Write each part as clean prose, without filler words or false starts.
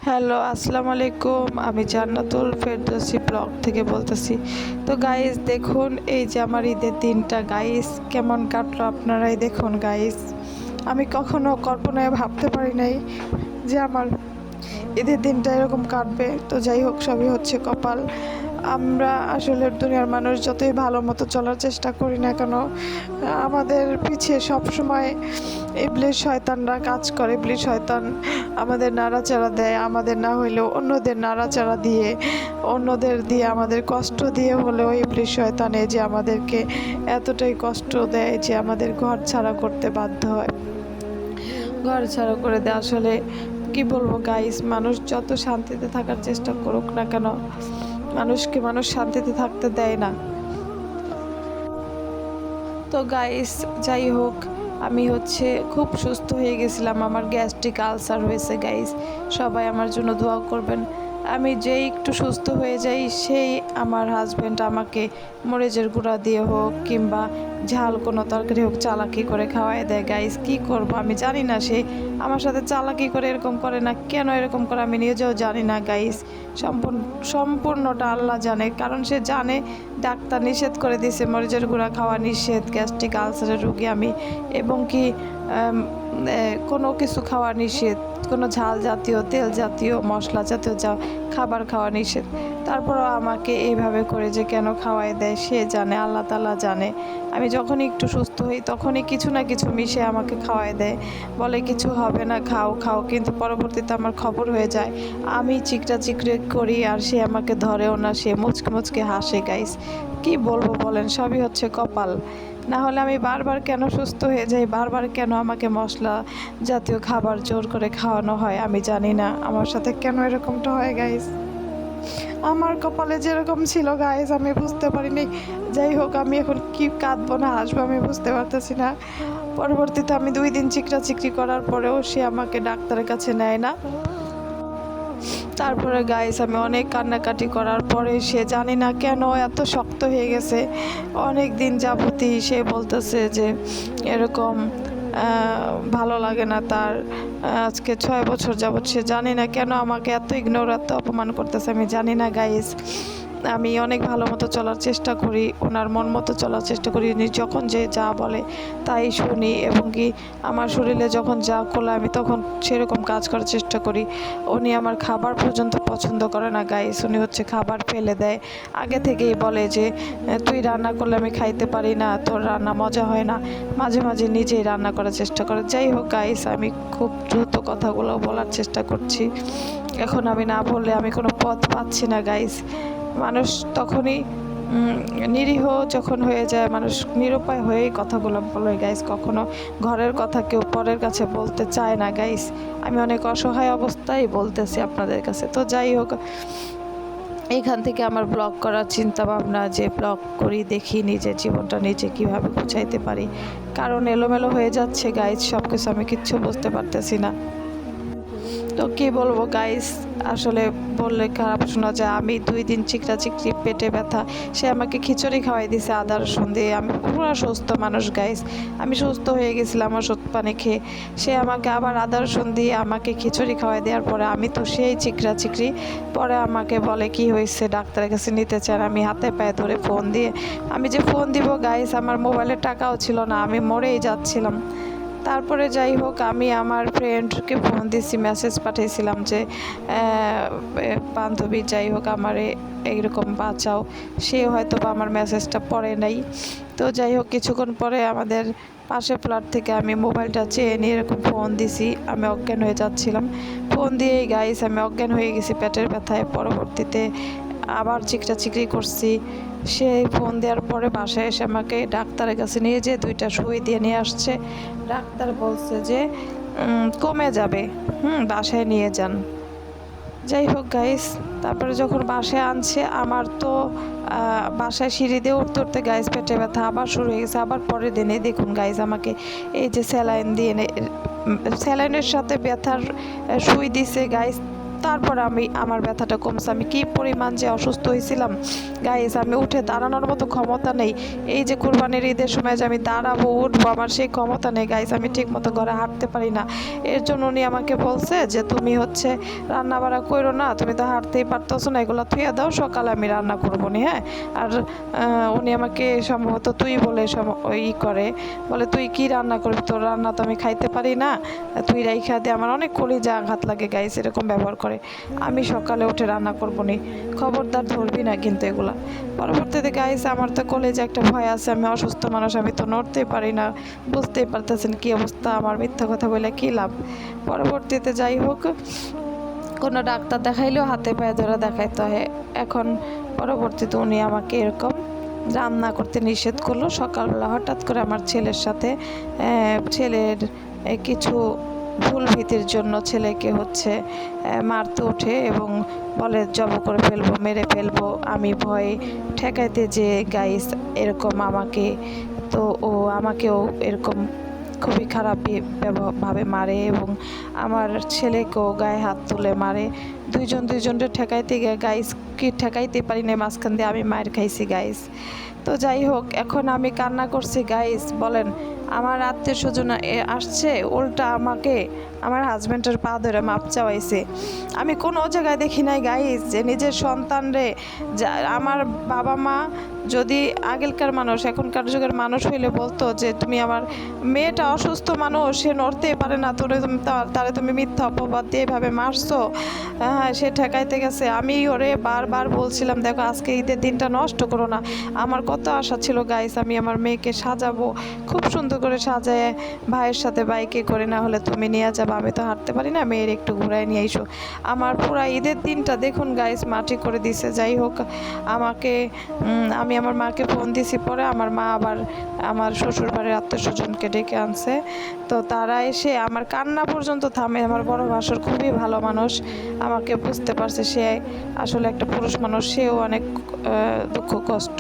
Hello, আসসালামু আলাইকুম। আমি জান্নাতুল ফেরদৌসী ব্লগ থেকে বলতেছি। তো গাইস দেখুন, এই যে আমার ঈদের দিনটা গাইস কেমন কাটলো আপনারাই দেখুন গাইস। আমি কখনো কল্পনায় ভাবতে পারি নাই যে আমার ঈদের দিনটা এরকম কাটবে। তো যাই হোক, সবই হচ্ছে কপাল। আমরা আসলে দুনিয়ার মানুষ যতই ভালো মতো চলার চেষ্টা করি না কেন, আমাদের পিছে সবসময় ইবলিস শয়তানরা কাজ করে। ইবলিস শয়তান আমাদের নাড়াচাড়া দেয়, আমাদের না হইলেও অন্যদের নাড়াচাড়া দিয়ে, অন্যদের দিয়ে, আমাদের কষ্ট দিয়ে হলেও ইবলিস শয়তানে যে আমাদেরকে এতটাই কষ্ট দেয় যে আমাদের ঘর ছাড়া করতে বাধ্য হয়। ঘর ছাড়া করে দেয়। আসলে কি বলবো গাইস, মানুষ যত শান্তিতে থাকার চেষ্টা করুক না কেন, মানুষকে মানুষ শান্তিতে থাকতে দেয় না। তো গাইস যাই হোক, আমি হচ্ছে খুব সুস্থ হয়ে গেছিলাম। আমার গ্যাস্ট্রিক আলসার হয়েছে গাইস, সবাই আমার জন্য দোয়া করবেন। আমি যেই একটু সুস্থ হয়ে যাই, সেই আমার হাজব্যান্ড আমাকে মরিচের গুঁড়া দিয়ে হোক কিংবা ঝাল কোনো তরকারি হোক চালাকি করে খাওয়াই দেয় গাইস। কি করব আমি জানি না, সে আমার সাথে চালাকি করে এরকম করে না কেন, এরকম করে আমি নিজেও জানি না গাইস। সম্পূর্ণটা আল্লাহ জানে, কারণ সে জানে ডাক্তার নিষেধ করে দিয়েছে মরিচের গুঁড়া খাওয়া নিষেধ, গ্যাস্ট্রিক আলসারের রোগী আমি, এবং কি কোনো কিছু খাওয়া নিষেধ, কোনো ঝাল জাতীয়, তেল জাতীয়, মশলা জাতীয় খাবার খাওয়া নিষেধ। তারপরও আমাকে এইভাবে করে যে কেন খাওয়াই দেয় সে জানে, আল্লাহ তাআলা জানে। আমি যখনই একটু সুস্থ হই তখনই কিছু না কিছু মিশে আমাকে খাওয়াই দেয়, বলে কিছু হবে না, খাও খাও, কিন্তু পরবর্তীতে আমার খবর হয়ে যায়, আমি চিকটা চিকড়ে করি আর সে আমাকে ধরেও না, সে মুচকে মুচকে হাসে গাইস। কি বলবো বলেন, সবই হচ্ছে কপাল। না হলে আমি বারবার কেন সুস্থ হয়ে যাই, বারবার কেন আমাকে মশলা জাতীয় খাবার জোর করে খাওয়ানো হয় আমি জানি না, আমার সাথে কেন এরকমটা হয় গাইস। আমার কপালে যেরকম ছিল গাইস আমি বুঝতে পারিনি। যাই হোক, আমি এখন কি কাঁদবো না হাসবো আমি বুঝতে পারতেছি না। পরবর্তীতে আমি 2 দিন চিকরা চিকরি করার পরেও সে আমাকে ডাক্তারের কাছে নেয় না। তারপরে গাইস আমি অনেক কান্নাকাটি করার পরে সে জানি না কেন এত শক্ত হয়ে গেছে। অনেক দিন যাবতই সে বলতেছে যে এরকম ভালো লাগে না তার। আজকে 6 বছর যাবত সে জানি না কেন আমাকে এত ইগনোর, এত অপমান করতেছে আমি জানি না গাইস। আমি অনেক ভালো মতো চলার চেষ্টা করি, ওনার মন মতো চলার চেষ্টা করি, উনি যখন যে যা বলে তাই শুনি, এবং কি আমার শরীরে যখন যা করলে আমি তখন সেরকম কাজ করার চেষ্টা করি। উনি আমার খাবার পর্যন্ত পছন্দ করে না গাইস, উনি হচ্ছে খাবার ফেলে দেয়। আগে থেকেই বলে যে তুই রান্না করলে আমি খাইতে পারি না, তোর রান্না মজা হয় না। মাঝে মাঝে নিজেই রান্না করার চেষ্টা করে। যাই হোক গাইস, আমি খুব দ্রুত কথাগুলো বলার চেষ্টা করছি। এখন আমি না বললে আমি কোনো পথ পাচ্ছি না গাইস। মানুষ তখনই নিরীহ যখন হয়ে যায়, মানুষ নিরুপায় হয়েই কথাগুলো বলে গাইস। কখনো ঘরের কথা কেউ পরের কাছে বলতে চায় না গাইস। আমি অনেক অসহায় অবস্থায় বলতেছি আপনাদের কাছে। তো যাই হোক, এখান থেকে আমার ব্লগ করার চিন্তা ভাবনা, যে ব্লগ করি দেখি নিজের জীবনটা নিজে কীভাবে গুছাইতে পারি, কারণ এলোমেলো হয়ে যাচ্ছে গাইস সব কিছু, আমি কিচ্ছু বুঝতে পারতেছি না। তো কী বলবো গাইস, আসলে বললে খারাপ শোনা যায়। আমি 2 দিন চিকরা চিকরি পেটে ব্যথা, সে আমাকে খিচুড়ি খাওয়াই দিছে আদা রসুন দিয়ে। আমি পুরো সুস্থ মানুষ গাইস, আমি সুস্থ হয়ে গেছিলাম ওষুধ পানি খেয়ে। সে আমাকে আবার আদা রসুন দিয়ে আমাকে খিচুড়ি খাওয়াই দেওয়ার পরে আমি তো সেই চিকরা চিকরি। পরে আমাকে বলে কি হয়েছে, ডাক্তারের কাছে নিতে চান। আমি হাতে পায়ে ধরে ফোন দিয়ে, আমি যে ফোন দিব গাইস, আমার মোবাইলে টাকাও ছিল না, আমি মরেই যাচ্ছিলাম। তারপরে যাই হোক, আমি আমার ফ্রেন্ডকে ফোন দিয়েছি, মেসেজ পাঠিয়েছিলাম যে বান্ধবী যাই হোক আমারে এইরকম বাঁচাও। সে হয়তো বা আমার মেসেজটা পড়ে নাই। তো যাই হোক, কিছুক্ষণ পরে আমাদের পাশের ফ্ল্যাট থেকে আমি মোবাইলটা চেয়ে নিয়ে এরকম ফোন দিছি, আমি অজ্ঞান হয়ে যাচ্ছিলাম। ফোন দিয়েই গাইস আমি অজ্ঞান হয়ে গেছি পেটের ব্যথায়। পরবর্তীতে আবার চিকটা চিকরি করছি। সে ফোন দেওয়ার পরে বাসায় এসে আমাকে ডাক্তারের কাছে নিয়ে যেয়ে 2টা সুই দিয়ে নিয়ে আসছে। ডাক্তার বলছে যে কমে যাবে, বাসায় নিয়ে যান। যাই হোক গাইস, তারপরে যখন বাসায় আনছে আমার তো বাসায় সিঁড়ি দিয়ে উঠতে উঠতে গাইস পেটে ব্যথা আবার শুরু হয়ে গেছে। আবার পরের দিনে দেখুন গাইস আমাকে এই যে স্যালাইন দিয়ে স্যালাইনের সাথে ব্যথার সুই দিছে গাইস। তারপর আমার ব্যথাটা কমছে। আমি কি পরিমাণ যে অসুস্থ হয়েছিলাম গাইস, আমি উঠে দাঁড়ানোর মতো ক্ষমতা নেই। এই যে কোরবানির ঈদের সময় যে আমি দাঁড়াবো উঠবো, আমার সেই ক্ষমতা নেই গাইস। আমি ঠিক মতো ঘরে হাঁটতে পারি না। এর জন্য উনি আমাকে বলছে যে তুমি হচ্ছে রান্না বাড়া করো না, তুমি তো হাঁটতেই পারতেছো না, এগুলো থুয়ে দাও, সকালে আমি রান্না করবো নি। হ্যাঁ, আর উনি আমাকে সম্ভবত তুই বলে করে, বলে তুই কি রান্না করবি, তোর রান্না তো আমি খাইতে পারি না, তুই রাইখা দে। আমার অনেক কলিজা আঘাত লাগে গাইস, এরকম ব্যবহার করে। আমি সকালে উঠে রান্না করবো নি, খবরদার ধরবি না কিন্তু এগুলা। পরবর্তীতে গাইস আমার তো কলেজে একটা ভয় আছে, আমি অসুস্থ মানুষ, আমি তো নড়তেই পারি না, বুঝতেই পারতেছেন কি অবস্থা আমার, মিথ্যা কথা বলে কি লাভ। পরবর্তীতে যাই হোক, কোনো ডাক্তার দেখাইলেও হাতে পায়ে ধরে দেখাইতে হয়। এখন পরবর্তীতে উনি আমাকে এরকম রান্না করতে নিষেধ করলো। সকালবেলা হঠাৎ করে আমার ছেলের সাথে ছেলের কিছু ভুল ভীতির জন্য ছেলেকে হচ্ছে মারতে ওঠে এবং বলে জব করে ফেলবো, মেরে ফেলবো। আমি ভয়ে ঠেকাইতে যে গাইস এরকম আমাকে, তো ও আমাকেও এরকম খুবই খারাপ ভাবে মারে এবং আমার ছেলেকেও গায়ে হাত তুলে মারে। দুইজনকে ঠেকাইতে গিয়ে গাইস কি ঠেকাইতে পারি না, মাঝখান দিয়ে আমি মায়ের খাইছি গাইস। তো যাই হোক, এখন আমি কান্না করছি গাইস। বলেন, আমার আত্মীয় স্বজন আসছে, উল্টা আমাকে আমার হাজব্যান্ডের পা ধরে মাপ চাওয়াইছে। আমি কোনো জায়গায় দেখি নাই গাইস যে নিজের সন্তানরে, আমার বাবা মা যদি আগেকার মানুষ, এখনকার যুগের মানুষ হইলে বলতো যে তুমি আমার মেয়েটা অসুস্থ মানুষ, সে নড়তেই পারে না, তারে তুমি মিথ্যা অপবাদ দিয়ে এভাবে মারছো, হ্যাঁ সে ঠেকাইতে গেছে। আমি ওরে বারবার বলছিলাম দেখো আজকে ঈদের দিনটা নষ্ট করো না। আমার কত আশা ছিল গাইস, আমি আমার মেয়েকে সাজাবো, খুব সুন্দর করে সাজায় ভাইয়ের সাথে বাইকে করে, না হলে তুমি নিয়ে যাবে, আমি তো হাঁটতে পারি না, মেয়ের একটু ঘুরায় নিয়ে এসো। আমার পুরা ঈদের দিনটা দেখুন গাইস মাটি করে দিছে। যাই হোক, আমাকে আমি আমার মাকে ফোন দিছি, পরে আমার মা আবার আমার শ্বশুর বাড়ির আত্মীয় স্বজনকে ডেকে আনছে। তো তারা এসে আমার কান্না পর্যন্ত থামে। আমার বড় ভাসুর খুবই ভালো মানুষ, আমাকে বুঝতে পারছে সে আসলে একটা পুরুষ মানুষ, সেও অনেক দুঃখ কষ্ট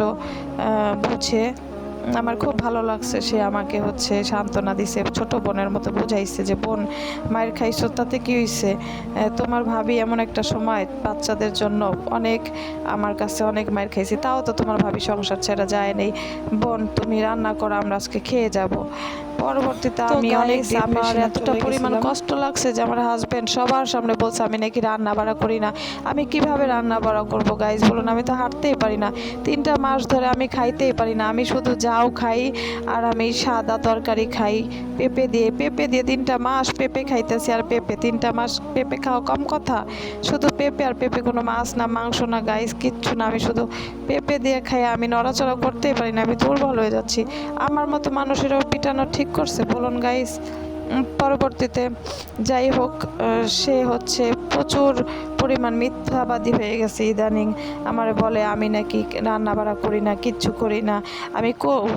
বুঝে। আমার খুব ভালো লাগছে, সে আমাকে হচ্ছে সান্ত্বনা দিছে, ছোট বোনের মতো বুঝাইছে যে বোন মায়ের খাইছো তাতে কি হয়েছে, তোমার ভাবি এমন একটা সময় বাচ্চাদের জন্য অনেক, আমার কাছে অনেক মায়ের খাইছি, তাও তো তোমার ভাবি সংসার ছেড়ে যায় নেই, বোন তুমি রান্না করো আমরা আজকে খেয়ে যাব। পরবর্তীতে আমি আমার এতটা পরিমাণ কষ্ট লাগছে যে আমার হাজব্যান্ড সবার সামনে বলছে আমি নাকি রান্না বাড়া করি না। আমি কিভাবে রান্না বাড়া করবো গাইজ বলুন, আমি তো হাঁটতেই পারি না, 3টা মাস ধরে আমি খাইতেই পারি না, আমি শুধু যাও খাই আর আমি সাদা তরকারি খাই পেঁপে দিয়ে 3টা মাস পেঁপে খাইতেছি। আর পেঁপে 3টা মাস পেঁপে খাওয়া কম কথা, শুধু পেঁপে আর পেঁপে, কোনো মাছ না মাংস না গাইজ কিচ্ছু না, আমি শুধু পেঁপে দিয়ে খাই, আমি নড়াচড়া করতেই পারি না, আমি দুর্বল হয়ে যাচ্ছি। আমার মতো মানুষেরও পিটানো ঠিক করছে বলুন গাইস। পরবর্তীতে যাই হোক, সে হচ্ছে প্রচুর পরিমাণ মিথ্যাবাদী হয়ে গেছে ইদানিং। আমার বলে আমি নাকি রান্না বাড়া করি না, কিচ্ছু করি না। আমি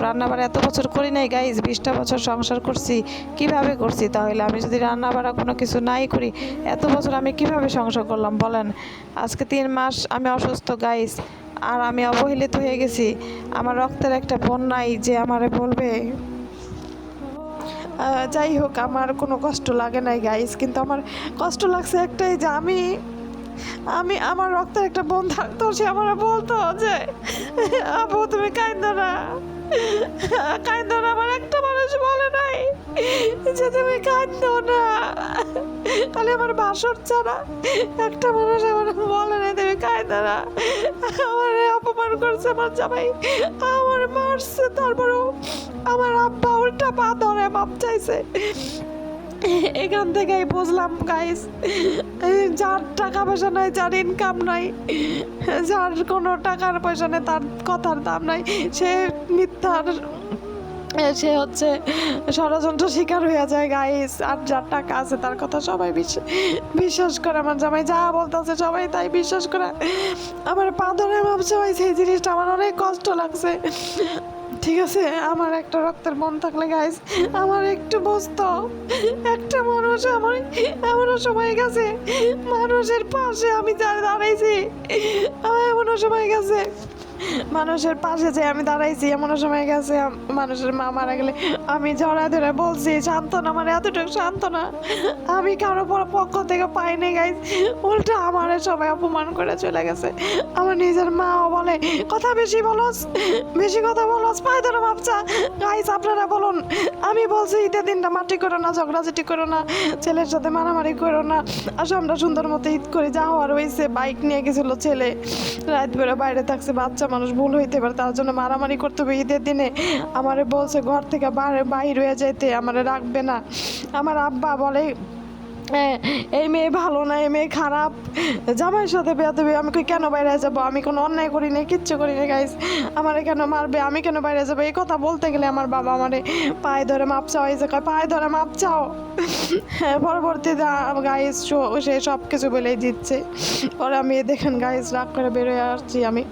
রান্না বাড়া এত বছর করি নাই গাইস, 20টা বছর সংসার করছি, কিভাবে করছি তাহলে? আমি যদি রান্না বাড়া কোনো কিছু নাই করি, এত বছর আমি কিভাবে সংসার করলাম বলেন? আজকে 3 মাস আমি অসুস্থ গাইস, আর আমি অবহেলিত হয়ে গেছি। আমার রক্তের একটা বোন নাই যে আমারে বলবে। যাই হোক, আমার কোনো কষ্ট লাগে নাই গাইস, কিন্তু আমার কষ্ট লাগছে একটাই যে আমি আমার রক্তের একটা বোন থাকতো, সে আমার বলতো যে আপু তুমি কাঁদো না, কাঁদো না। আমার একটা মানুষ বলে নাই যে তুমি কাঁদো না, তাহলে আমার বাসর ছাড়া একটা মানুষ আমার বলে নাই তুমি কাঁদো না। আমার অপমান করছে আমার জামাই, আমার মারছে, তারপরেও আমার আব্বা উল্টা পা ধরে মাপ চাইছে। এখান থেকেই বুঝলাম গাইস, যার টাকা পয়সা নাই, যার ইনকাম নাই, যার কোনো টাকার পয়সা নেই, তার কথার দাম নাই, সে মিথ্যার, সে হচ্ছে ষড়যন্ত্র শিকার হয়ে যায় গাইস। আর যার টাকা আছে তার কথা সবাই বিশ্বাস করে। আমার জামাই যা বলতেছে সবাই তাই বিশ্বাস করে। আমার পা ধরে ভাবছে ভাই, সেই জিনিসটা আমার অনেক কষ্ট লাগছে। ঠিক আছে, আমার একটা রক্তের বোন থাকলে গাইস আমার একটু বুঝতো, একটা মানুষ আমার এমনও সময় গেছে মানুষের পাশে আমি যারা দাঁড়াইছি, আমার এমনও সময় গেছে মানুষের পাশে যে আমি দাঁড়াইছি, এমন সময় গেছে মানুষের মা মারা গেলে আমি জড়ায় ধরে বলছি সান্ত্বনা, মানে এতটুকু সান্ত্বনা আমি কারো পক্ষ থেকে পাইনি গাইস। উল্টা আমার সবাই অপমান করে চলে গেছে। আমার নিজের মাও বলে কথা বেশি বলস, বেশি কথা বলস, পায়ে ধরে ভাবছা। গাইস আপনারা বলুন, আমি বলছি ঈদের দিনটা মাটি করো না, ঝগড়াঝাটি করো না, ছেলের সাথে মারামারি করো না, আসো আমরা সুন্দর মতো ঈদ করে যা হওয়ার হয়েছে। বাইক নিয়ে গেছিল ছেলে, রাত বেড়ে বাইরে থাকছে, বাচ্চা মানুষ ভুল হইতে পারে, তার জন্য মারামারি করতে হবে ঈদের দিনে। আমারে বলছে ঘর থেকে বাইরে হয়ে যাইতে, আমারে রাখবে না। আমার আব্বা বলে এই মেয়ে ভালো না, এই মেয়ে খারাপ, জামাইয়ের সাথে বেয়াদবি। আমি কই কেন বাইরে যাবো, আমি কোনো অন্যায় করি না, কিচ্ছু করি না গাইস, আমারে কেন মারবে, আমি কেন বাইরে যাবো। এই কথা বলতে গেলে আমার বাবা আমারে পায়ে ধরে মাপ চাও, এই যে কয় পায়ে ধরে মাপ চাও। হ্যাঁ, পরবর্তীতে গাইস সে সব কিছু বলেই দিচ্ছে। ওরা আমি দেখেন গাইস রাগ করে বেরোয় আসছি। আমি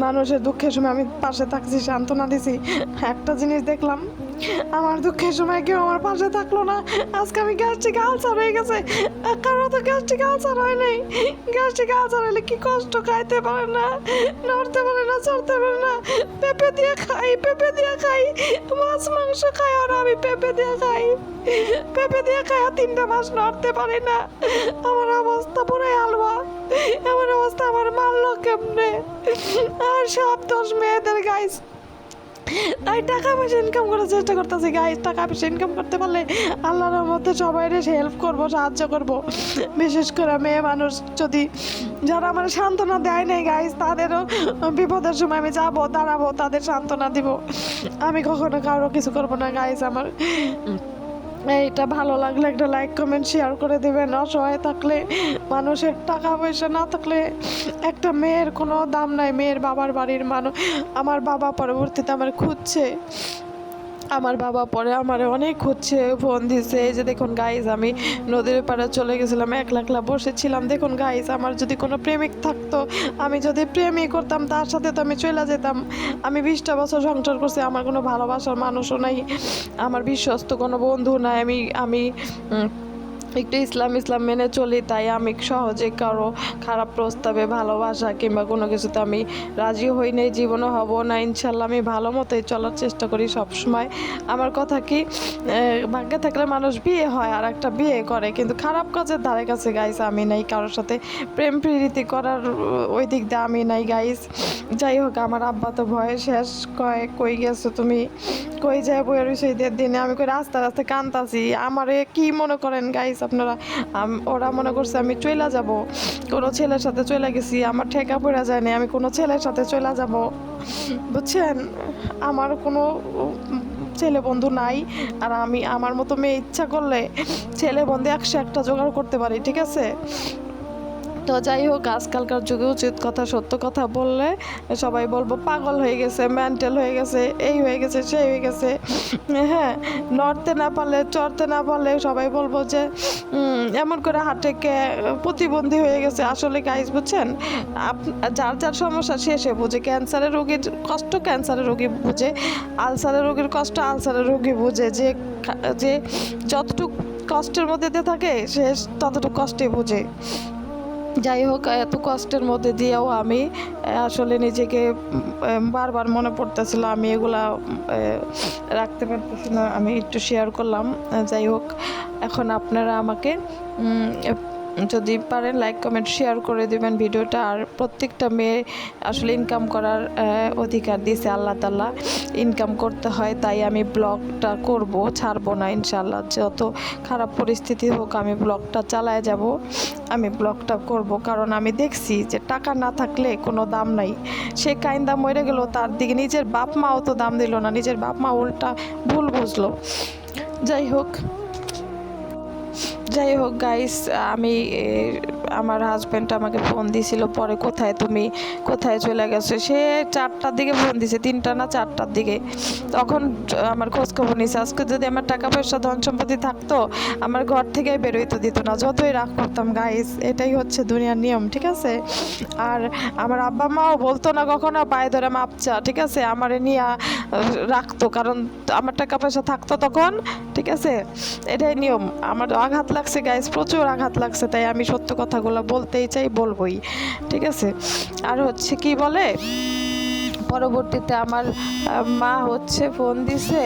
মানুষের দুঃখের সময় আমি পাশে থাকছি, সান্ত্বনা দিছি। একটা জিনিস দেখলাম, আমার দুঃখের সময় কেউ আমার পাশে থাকলো না। আজকে আমি গ্যাস্ট্রিক আলসার হয়ে গেছে, কারো তো গ্যাস্ট্রিক আলসার হয় নাই। গ্যাস্ট্রিক আলসার হলে কি কষ্ট, খাইতে পারে না, নড়তে পারে না, চড়তে পারে না। পেঁপে দিয়ে খাই, পেঁপে দিয়ে খাই, মাছ মাংস খাই, আর আমি পেঁপে দিয়ে খাই, পেঁপে দিয়ে খাই, আর 3টা মাস নড়তে পারি না। আমার অবস্থা পুরাই আলবা, আমার অবস্থা আমার মারলো কেমনে। আর সব দোষ মেয়েদের গাইস। তাই টাকা পয়সা ইনকাম করার চেষ্টা করতেছি গাইস। টাকা পয়সা ইনকাম করতে পারলে আল্লাহর মধ্যে সবাই হেল্প করব, সাহায্য করব। বিশেষ করে মেয়ে মানুষ যদি যারা আমার সান্ত্বনা দেয় নাই গাইস, তাদেরও বিপদের সময় আমি যাবো, দাঁড়াবো, তাদের সান্ত্বনা দিব। আমি কখনো কারো কিছু করবো না গাইস। আমার এইটা ভালো লাগলে একটা লাইক কমেন্ট শেয়ার করে দেবেন। অসহায় থাকলে, মানুষের টাকা পয়সা না থাকলে একটা মেয়ের কোনো দাম নাই। মেয়ের বাবার বাড়ির মানুষ, আমার বাবা পরবর্তীতে আমার খুঁজছে, আমার বাবা পরে আমার অনেক খুঁজছে, ফোন দিছে। এই যে দেখুন গাইজ, আমি নদীর পাড়ে চলে গেছিলাম, একলা একলা বসেছিলাম। দেখুন গাইজ, আমার যদি কোনো প্রেমিক থাকতো, আমি যদি প্রেমই করতাম, তার সাথে তো আমি চলে যেতাম। আমি 20টা বছর সংসার করছি, আমার কোনো ভালোবাসার মানুষও নাই, আমার বিশ্বস্ত কোনো বন্ধু নাই। আমি একটু ইসলাম মেনে চলি, তাই আমি সহজে কারো খারাপ প্রস্তাবে, ভালোবাসা কিংবা কোনো কিছুতে আমি রাজি হই নাই, জীবনও হব না ইনশাল্লাহ। আমি ভালো মতোই চলার চেষ্টা করি সব সময়। আমার কথা কি, ভাগ্যে থাকলে মানুষ বিয়ে হয় আর একটা বিয়ে করে, কিন্তু খারাপ কাজের ধারে কাছে গাইস আমি নাই। কারোর সাথে প্রেম প্রীতি করার ওই দিক দিয়ে আমি নাই গাইস। যাই হোক, আমার আব্বা তো ভয়ে শেষ, কই গেছো তুমি, কই যায় বইয়ের ঈদের দিনে। আমি কই রাস্তা কান্তাছি। আমারে কি মনে করেন গাইস আপনারা, ওরা মনে করছে আমি চইলা যাব, কোনো ছেলের সাথে চলে গেছি, আমার ঠেকা পড়া যায়নি, আমি কোনো ছেলের সাথে চলে যাব, বুঝছেন। আমার কোনো ছেলে বন্ধু নাই, আর আমি আমার মতো মেয়ে ইচ্ছা করলে ছেলে বন্ধু 101টা জোগাড় করতে পারি, ঠিক আছে। তো যাই হোক, আজকালকার যুগে উচিত কথা, সত্য কথা বললে সবাই বলবো পাগল হয়ে গেছে, মেন্টাল হয়ে গেছে, এই হয়ে গেছে, সেই হয়ে গেছে। হ্যাঁ, নড়তে না পারলে, চড়তে না পারলে সবাই বলবো যে এমন করে হাটে প্রতিবন্ধী হয়ে গেছে। আসলে গাইস বুঝছেন, যার যার সমস্যা সে বুঝে। ক্যান্সারের রোগীর কষ্ট ক্যান্সারের রোগী বুঝে, আলসারের রোগীর কষ্ট আলসারের রোগী বুঝে। যে যতটুকু কষ্টের মধ্যে দিয়ে থাকে সে ততটুকু কষ্টে বুঝে। যাই হোক, এত কষ্টের মধ্যে দিয়েও আমি আসলে নিজেকে বারবার মনে পড়তেছিল, আমি এগুলা রাখতে পারতেছি না, আমি একটু শেয়ার করলাম। যাই হোক, এখন আপনারা আমাকে যদি পারেন লাইক কমেন্ট শেয়ার করে দেবেন ভিডিওটা। আর প্রত্যেকটা মেয়ে আসলে ইনকাম করার অধিকার দিয়েছে আল্লাহ তাআলা, ইনকাম করতে হয়, তাই আমি ব্লগটা করব, ছাড়বো না ইনশাআল্লাহ। যত খারাপ পরিস্থিতি হোক আমি ব্লগটা চালায় যাব, আমি ব্লগটা করব। কারণ আমি দেখছি যে টাকা না থাকলে কোনো দাম নাই। সে কাইন্দা মরে গেল, তার দিকে নিজের বাপ মাও তো দাম দিল না, নিজের বাপ মা উল্টা ভুল বুঝলো। যাই হোক গাইস, আমি আমার হাজব্যান্ড আমাকে ফোন দিয়েছিল পরে, কোথায় চলে গেছে। সে 4টার দিকে ফোন দিছে, 3টা না 4টার দিকে। তখন আমার খোঁজ খবর নিয়েছে। আজকে যদি আমার টাকা পয়সা ধন সম্পত্তি থাকতো, আমার ঘর থেকে বেরোইতে দিত না, যতই রাগ করতাম গাইস। এটাই হচ্ছে দুনিয়ার নিয়ম, ঠিক আছে। আর আমার আব্বা মাও বলতো না কখনো পায়ে ধরে মাপ চা, ঠিক আছে, আমারে নিয়ে রাখতো, কারণ আমার টাকা পয়সা থাকতো তখন, ঠিক আছে। এটাই নিয়ম। আমার আঘাত লাগছে গাইস, প্রচুর আঘাত লাগছে, তাই আমি সত্য কথাগুলো বলতেই চাই, বলবোই, ঠিক আছে। আর হচ্ছে কি বলে, পরবর্তীতে আমার মা হচ্ছে ফোন দিছে,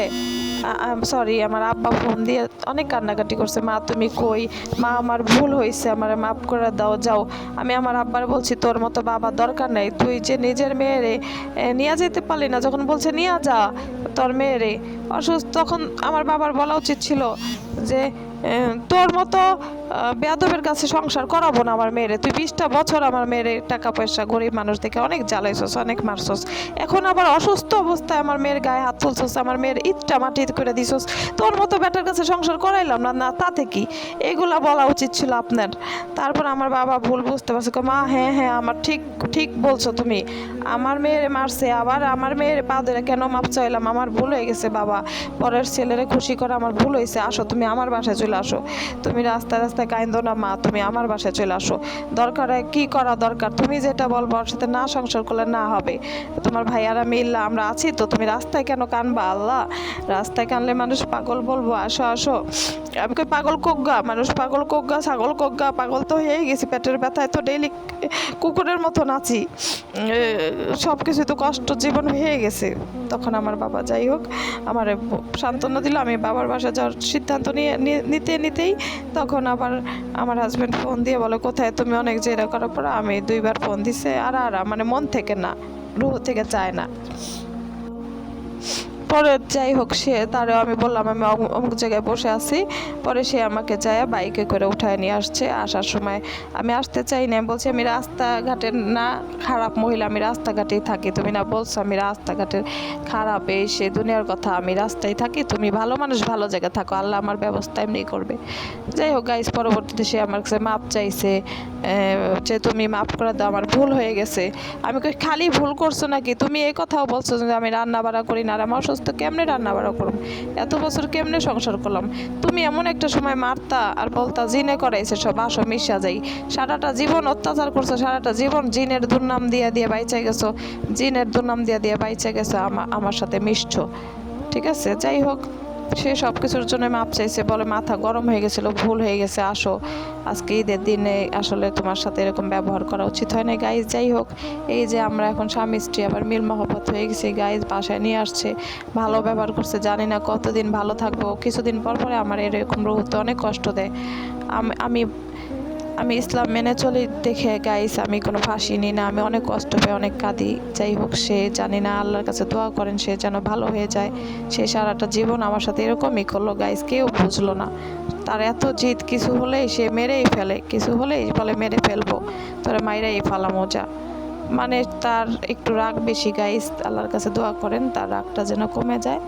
সরি আমার আব্বা ফোন দিয়ে অনেক কান্নাকাটি করছে, মা তুমি কই, মা আমার ভুল হয়েছে, আমার মাফ করে দাও, যাও। আমি আমার আব্বার বলছি তোর মতো বাবা দরকার নেই, তুই যে নিজের মেয়েরে নিয়ে যেতে পারলি না, যখন বলছে নিয়ে যা তোর মেয়েরে অসুস্থ, তখন আমার বাবার বলা উচিত ছিল যে তোর মতো বেয়াদবের কাছে সংসার করাবো না আমার মেয়েরে, তুই 20টা বছর আমার মেয়েরে টাকা পয়সা গরিব মানুষ থেকে অনেক জ্বালাইছস, অনেক মারছস, এখন আবার অসুস্থ অবস্থায় আমার মেয়ের গায়ে হাত তুলছস, আমার মেয়ের ইটটা মাটি করে দিছস, তোর মতো বেটার কাছে সংসার করাইলাম না, না তাতে কি, এগুলা বলা উচিত ছিল আপনার। তারপর আমার বাবা ভুল বুঝতে পারছে, মা হ্যাঁ হ্যাঁ আমার ঠিক ঠিক বলছো তুমি, আমার মেয়েরে মারছে, আবার আমার মেয়ের পা ধরে কেন মাপ চাইলাম, আমার ভুল হয়ে গেছে বাবা, পরের ছেলেরে খুশি করা আমার ভুল হয়েছে, আসো তুমি আমার বাসায় চলে আসো, তুমি রাস্তায় রাস্তায় কাইন্দো না মা, তুমি আমার বাসায় চলে আসো, দরকার কি করা দরকার, তুমি যেটা বলবো ওর সাথে না সংসার করলে না হবে, তোমার ভাইয়ারা মিল্লা আমরা আছি তো, তুমি রাস্তায় কেন কানবা, আল্লাহ রাস্তায় কানলে মানুষ পাগল বলবো, আসো আসো। আমি কই পাগল কোগা, মানুষ পাগল কোগা, ছাগল কোগা, পাগল তো হয়েই গেছি, পেটের ব্যথায় তো ডেইলি কুকুরের মতো নাচি, সব কিছু তো কষ্ট জীবন হয়ে গেছে। তখন আমার বাবা যাই হোক আমার সান্ত্বনা দিল, আমি বাবার বাসায় যাওয়ার সিদ্ধান্ত নিতেই তখন আবার আমার হাজব্যান্ড ফোন দিয়ে বলে কোথায় তুমি, অনেক জেরা করার পর আমি 2বার ফোন দিছে, আর মানে মন থেকে না, রুহ থেকে চায় না। পরে যাই হোক সে তারও আমি বললাম আমি অমুক জায়গায় বসে আছি, পরে সে আমাকে যায় বাইকে করে উঠায় নিয়ে আসছে, আসার সময় আমি আসতে চাই না, বলছি আমি রাস্তাঘাটে না খারাপ মহিলা, আমি রাস্তাঘাটেই থাকি, তুমি না বলছো আমি রাস্তাঘাটের খারাপ, এই সে দুনিয়ার কথা, আমি রাস্তায় থাকি, তুমি ভালো মানুষ ভালো জায়গায় থাকো, আল্লাহ আমার ব্যবস্থা এমনি করবে। যাই হোক গাইস, পরবর্তীতে সে আমার কাছে মাপ চাইছে যে তুমি মাফ করে দাও, আমার ভুল হয়ে গেছে। আমি কই খালি ভুল করছো নাকি, তুমি এই কথাও বলছো যে আমি রান্না বাড়া করি না, আর আমার অসুস্থ কেমনে রান্না বাড়া করুম, এত বছর কেমনে সংসার করলাম, তুমি এমন একটা সময় মারতা আর বলতা জিনে করাইছে সব, আসো মিশা যাই, সারাটা জীবন অত্যাচার করছো, সারাটা জীবন জিনের দুর্নাম দিয়ে দিয়ে বাইচে গেছো, জিনের দুর্নাম দিয়ে দিয়ে বাইচে গেছো, আমার সাথে মিশছো, ঠিক আছে। যাই হোক সে সব কিছুর জন্য মাপ চাইছে, বলে মাথা গরম হয়ে গেছিলো, ভুল হয়ে গেছে, আসো আজকে ঈদের দিনে আসলে তোমার সাথে এরকম ব্যবহার করা উচিত হয় না গাইজ। যাই হোক এই যে আমরা এখন স্বামী স্ত্রী আবার মিল মহব্বত হয়ে গেছি গাইজ, বাসায় নিয়ে আসছে, ভালো ব্যবহার করছে, জানি না কতদিন ভালো থাকবো, কিছুদিন পর পরে আমার এরকম রোগতে অনেক কষ্ট দেয়, আমি আমি ইসলাম মেনে চলি দেখে গাইস আমি কোনো ফাঁসি নিই না, আমি অনেক কষ্ট পাই, অনেক কাঁদি। যাই হোক সে জানি না, আল্লাহর কাছে দোয়া করেন সে যেন ভালো হয়ে যায়, সে সারাটা জীবন আমার সাথে এরকমই করলো গাইস, কেউ বুঝলো না, তার এত জিদ, কিছু হলেই সে মেরেই ফেলে, কিছু হলেই বলে মেরে ফেলবো, তোরা মাইরাই ফেলা মজা, মানে তার একটু রাগ বেশি গাইস, আল্লাহর কাছে দোয়া করেন তার রাগটা যেন কমে যায়,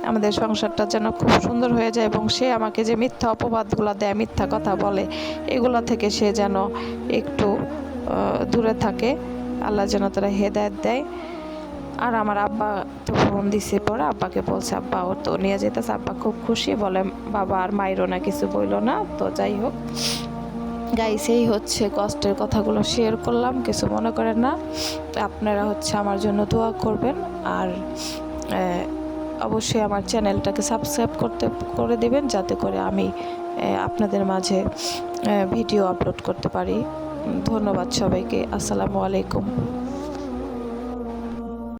আমাদের সংসারটা যেন খুব সুন্দর হয়ে যায়, এবং সে আমাকে যে মিথ্যা অপবাদগুলো দেয়, মিথ্যা কথা বলে, এগুলো থেকে সে যেন একটু দূরে থাকে, আল্লাহ যেন তারা হেদায়েত দেয়। আর আমার আব্বা তো ফোন দিছে, পরে আব্বাকে বলছে আব্বা ও তো নিয়ে যেতেছে, আব্বা খুব খুশি, বলে বাবা আর মাইরো না, কিছু বইলো না। তো যাই হোক গাইস এই হচ্ছে কষ্টের কথাগুলো শেয়ার করলাম, কিছু মনে করেন না, আপনারা হচ্ছে আমার জন্য দোয়া করবেন, আর অবশ্যই আমার চ্যানেলটাকে সাবস্ক্রাইব করে দিবেন, যাতে করে আমি আপনাদের মাঝে ভিডিও আপলোড করতে পারি। ধন্যবাদ সবাইকে, আসসালামু আলাইকুম।